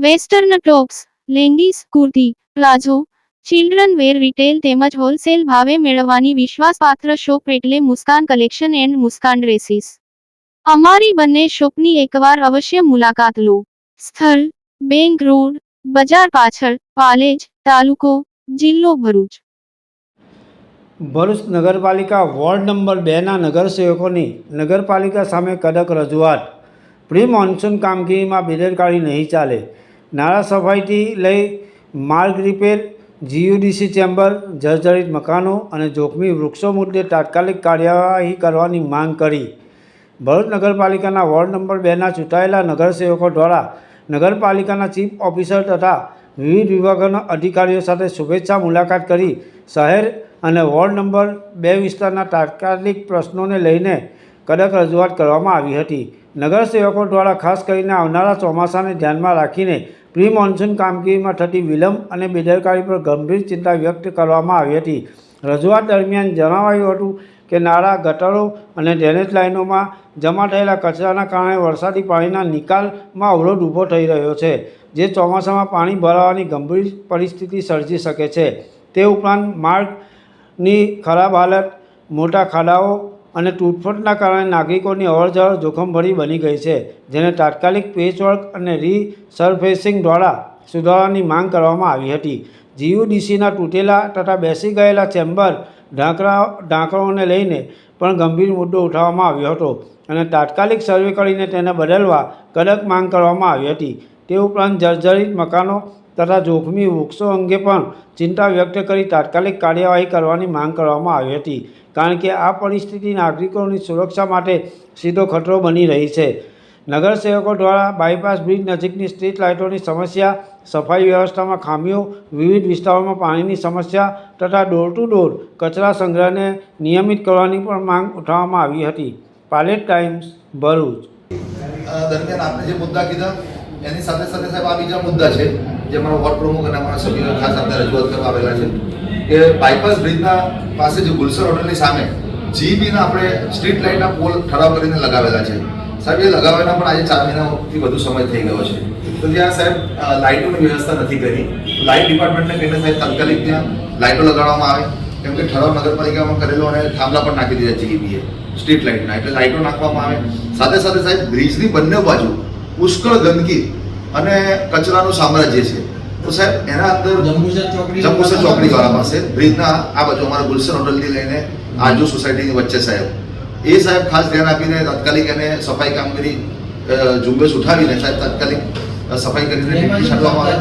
Western tops, leggings, kurti, palazzo, children wear retail તેમજ wholesale ભાવે મેળવવાની વિશ્વાસપાત્ર શોપ એટલે Muskan collection and Muskan dresses. અમારી બંને શોપની એકવાર અવશ્ય મુલાકાત લો। સ્થળ: બેંક રોડ, બજાર પાછળ, પાલેજ, તાલુકો, જિલ્લો ભરૂચ। ભરૂચ નગરપાલિકા વોર્ડ નંબર 2ના નગરસેવકોની નગરપાલિકા સામે કડક રજૂઆત। પ્રી મોન્સૂન કામગીરીમાં બેદરકારી નહીં ચાલે। નાળા સફાઈથી લઈ માર્ગ રિપેર, જીયુડીસી ચેમ્બર, જર્જરિત મકાનો અને જોખમી વૃક્ષો મુદ્દે તાત્કાલિક કાર્યવાહી કરવાની માંગ કરી। ભરૂચ નગરપાલિકાના વોર્ડ નંબર 2ના ચૂંટાયેલા નગરસેવકો દ્વારા નગરપાલિકાના ચીફ ઓફિસર તથા વિવિધ વિભાગોના અધિકારીઓ સાથે શુભેચ્છા મુલાકાત કરી શહેર અને વોર્ડ નંબર 2 વિસ્તારના તાત્કાલિક પ્રશ્નોને લઈને કડક રજૂઆત કરવામાં આવી હતી। નગરસેવકો દ્વારા ખાસ કરીને આવનારા ચોમાસાને ધ્યાનમાં રાખીને પ્રી મોન્સૂન કામગીરીમાં થતી વિલંબ અને બેદરકારી પર ગંભીર ચિંતા વ્યક્ત કરવામાં આવી હતી। રજૂઆત દરમિયાન જણાવાયું હતું કે નાળા, ગટરો અને ડ્રેનેજ લાઇનોમાં જમા થયેલા કચરાના કારણે વરસાદી પાણીના નિકાલમાં અવરોધ ઊભો થઈ રહ્યો છે, જે ચોમાસામાં પાણી ભરાવાની ગંભીર પરિસ્થિતિ સર્જી શકે છે। તે ઉપરાંત માર્ગની ખરાબ હાલત, મોટા ખાડાઓ અને તૂટફૂટના કારણે નાગરિકોની અવરજવર જોખમભરી બની ગઈ છે, જેને તાત્કાલિક પેચવર્ક અને રીસર્ફેસિંગ દ્વારા સુધારવાની માંગ કરવામાં આવી હતી। જીયુડીસીના તૂટેલા તથા બેસી ગયેલા ચેમ્બર ઢાંકણોને લઈને પણ ગંભીર મુદ્દો ઉઠાવવામાં આવ્યો હતો અને તાત્કાલિક સર્વે કરીને તેને બદલવા કડક માંગ કરવામાં આવી હતી। તે ઉપરાંત જર્જરિત મકાનો તથા જોખમી વૃક્ષો અંગે પણ ચિંતા વ્યક્ત કરી તાત્કાલિક કાર્યવાહી કરવાની માંગ કરવામાં આવી હતી, કારણ કે આ પરિસ્થિતિ નાગરિકોની સુરક્ષા માટે સીધો ખતરો બની રહી છે। નગરસેવકો દ્વારા બાયપાસ બ્રિજ નજીકની સ્ટ્રીટ લાઇટોની સમસ્યા, સફાઈ વ્યવસ્થામાં ખામીઓ, વિવિધ વિસ્તારોમાં પાણીની સમસ્યા તથા ડોર ટુ ડોર કચરા સંગ્રહને નિયમિત કરવાની પણ માંગ ઉઠાવવામાં આવી હતી। પાલેજ ટાઈમ્સ, ભરૂચ। દરમિયાન આપણે જે મુદ્દા કીધા એની સાથે સાથે સાહેબ આ બીજા મુદ્દા છે જે અમારા વોર્ડ પ્રમુખ અને અમારા સભ્યો ખાસ આપણે રજૂઆત કરવા આવેલા છે કે બાયપાસ બ્રિજના પાસે જે ગુલશન હોટલની સામે જીબીના આપણે સ્ટ્રીટ લાઇટના પોલ ઠરાવ કરીને લગાવેલા છે સાહેબ। એ લગાવેલા પણ આજે 4 મહિનાથી વધુ સમય થઈ ગયો છે, તો ત્યાં સાહેબ લાઇટોની વ્યવસ્થા નથી કરી। લાઇટ ડિપાર્ટમેન્ટને કહીને સાહેબ તાત્કાલિક ત્યાં લાઇટો લગાડવામાં આવે, કેમ કે ઠરાવ નગરપાલિકામાં કરેલો અને થાંભલા પણ નાખી દીધા જીબીએ સ્ટ્રીટ લાઇટના, એટલે લાઇટો નાખવામાં આવે। સાથે સાથે સાહેબ બ્રિજની બંને બાજુ પુષ્કળ ગંદકી અને કચરાનું સામ્રાજ્ય છે, તો સાહેબ એના અંદર જંબુસર ચોકડી વાળા પાસે બ્રિજના આ બાજુ અમારા ગુલશન હોટલથી લઈને આજુ સોસાયટીની વચ્ચે સાહેબ એ સાહેબ ખાસ ધ્યાન આપીને તાત્કાલિક એને સફાઈ કામગીરી ઝુંબેશ ઉઠાવીને સાહેબ તાત્કાલિક સફાઈ કરીને છાંટવામાં આવે।